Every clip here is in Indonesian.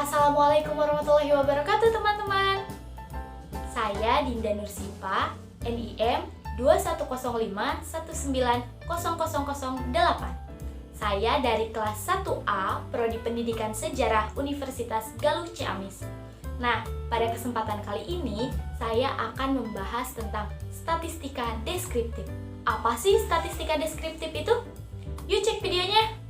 Assalamualaikum warahmatullahi wabarakatuh teman-teman. Saya Dinda Nursifa, NIM 2105190008. Saya dari kelas 1A Prodi Pendidikan Sejarah Universitas Galuh Ciamis. Nah, pada kesempatan kali ini saya akan membahas tentang statistika deskriptif. Apa sih statistika deskriptif itu? Yuk cek videonya.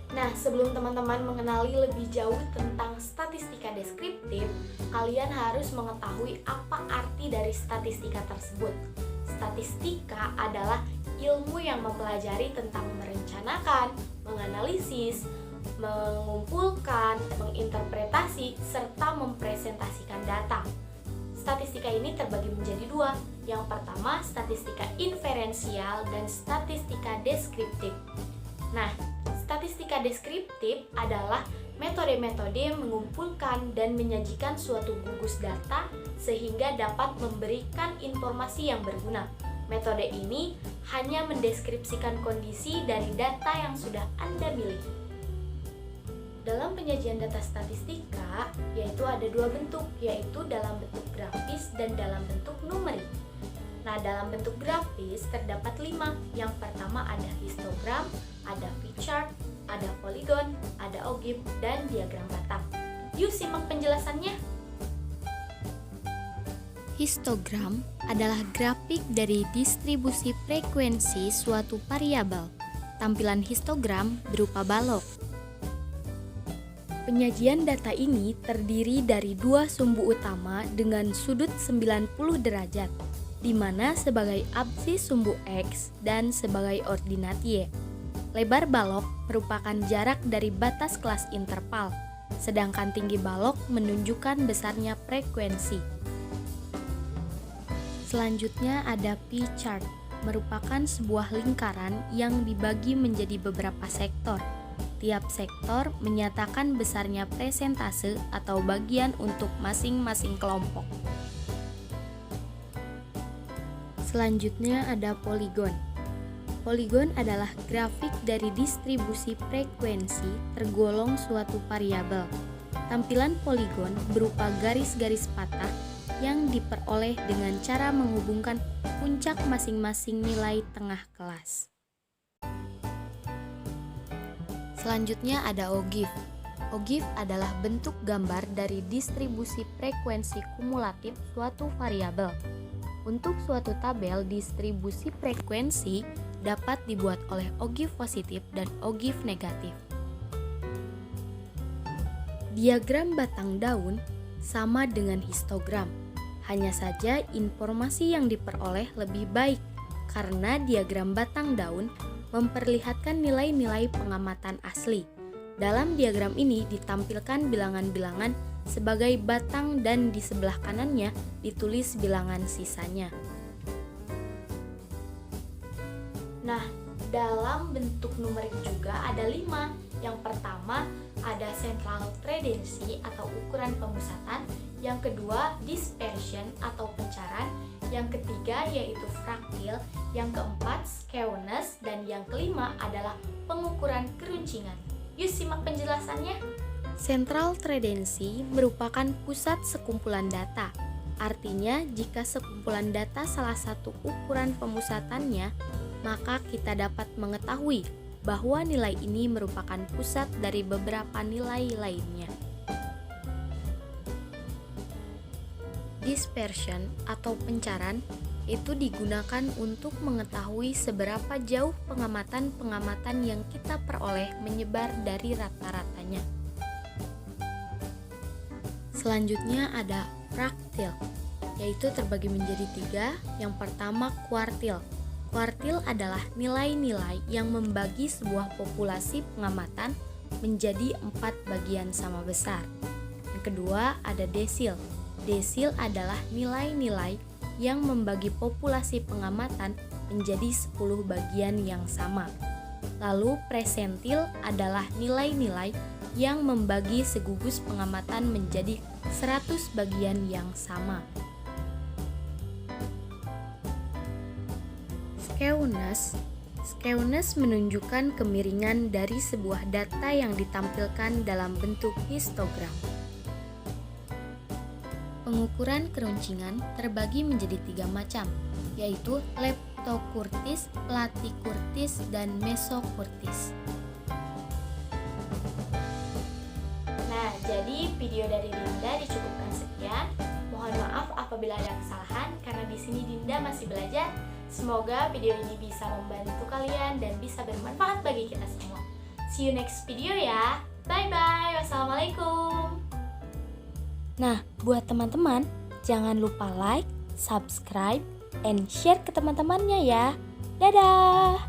Nah, sebelum teman-teman mengenali lebih jauh tentang statistika deskriptif, kalian harus mengetahui apa arti dari statistika tersebut. Statistika adalah ilmu yang mempelajari tentang merencanakan, menganalisis, mengumpulkan, menginterpretasi, serta mempresentasikan data. Statistika ini terbagi menjadi dua. Yang pertama, statistika inferensial dan statistika deskriptif. Nah, statistika deskriptif adalah metode-metode mengumpulkan dan menyajikan suatu gugus data sehingga dapat memberikan informasi yang berguna. Metode ini hanya mendeskripsikan kondisi dari data yang sudah Anda miliki. Dalam penyajian data statistika, yaitu ada dua bentuk, yaitu dalam bentuk grafis dan dalam bentuk numerik. Nah, dalam bentuk grafis terdapat 5. Yang pertama ada histogram, ada pie chart, ada poligon, ada ogive, dan diagram batang. Yuk simak penjelasannya. Histogram adalah grafik dari distribusi frekuensi suatu variabel. Tampilan histogram berupa balok. Penyajian data ini terdiri dari dua sumbu utama dengan sudut 90 derajat, di mana sebagai absis sumbu X dan sebagai ordinat Y. Lebar balok merupakan jarak dari batas kelas interval, sedangkan tinggi balok menunjukkan besarnya frekuensi. Selanjutnya ada pie chart, merupakan sebuah lingkaran yang dibagi menjadi beberapa sektor. Tiap sektor menyatakan besarnya persentase atau bagian untuk masing-masing kelompok. Selanjutnya ada poligon. Poligon adalah grafik dari distribusi frekuensi tergolong suatu variabel. Tampilan poligon berupa garis-garis patah yang diperoleh dengan cara menghubungkan puncak masing-masing nilai tengah kelas. Selanjutnya ada ogive. Ogive adalah bentuk gambar dari distribusi frekuensi kumulatif suatu variabel. Untuk suatu tabel distribusi frekuensi dapat dibuat oleh ogive positif dan ogive negatif. Diagram batang daun sama dengan histogram. Hanya saja informasi yang diperoleh lebih baik karena diagram batang daun memperlihatkan nilai-nilai pengamatan asli. Dalam diagram ini ditampilkan bilangan-bilangan sebagai batang dan di sebelah kanannya ditulis bilangan sisanya. Nah, dalam bentuk numerik juga ada 5. Yang pertama ada central tendency atau ukuran pemusatan, yang kedua dispersion atau pencaran, yang ketiga yaitu fraktil, yang keempat skewness, dan yang kelima adalah pengukuran keruncingan. Yuk simak penjelasannya. Central tendency merupakan pusat sekumpulan data. Artinya, jika sekumpulan data salah satu ukuran pemusatannya, maka kita dapat mengetahui bahwa nilai ini merupakan pusat dari beberapa nilai lainnya. Dispersion atau pencaran itu digunakan untuk mengetahui seberapa jauh pengamatan-pengamatan yang kita peroleh menyebar dari rata-ratanya. Selanjutnya ada fraktil, yaitu terbagi menjadi 3. Yang pertama kuartil. Kuartil adalah nilai-nilai yang membagi sebuah populasi pengamatan menjadi 4 bagian sama besar. Yang kedua ada desil. Desil adalah nilai-nilai yang membagi populasi pengamatan menjadi 10 bagian yang sama. Lalu presentil adalah nilai-nilai yang membagi segugus pengamatan menjadi 100 bagian yang sama. Skewness Skewness menunjukkan kemiringan dari sebuah data yang ditampilkan dalam bentuk histogram. Pengukuran keruncingan terbagi menjadi 3 macam, yaitu leptokurtis, platykurtis, dan mesokurtis. Nah, jadi video dari Dinda dicukupkan sekian. Mohon maaf apabila ada kesalahan karena di sini Dinda masih belajar. Semoga video ini bisa membantu kalian dan bisa bermanfaat bagi kita semua. See you next video ya. Bye bye. Wassalamualaikum. Nah, buat teman-teman, jangan lupa like, subscribe, and share ke teman-temannya ya. Dadah!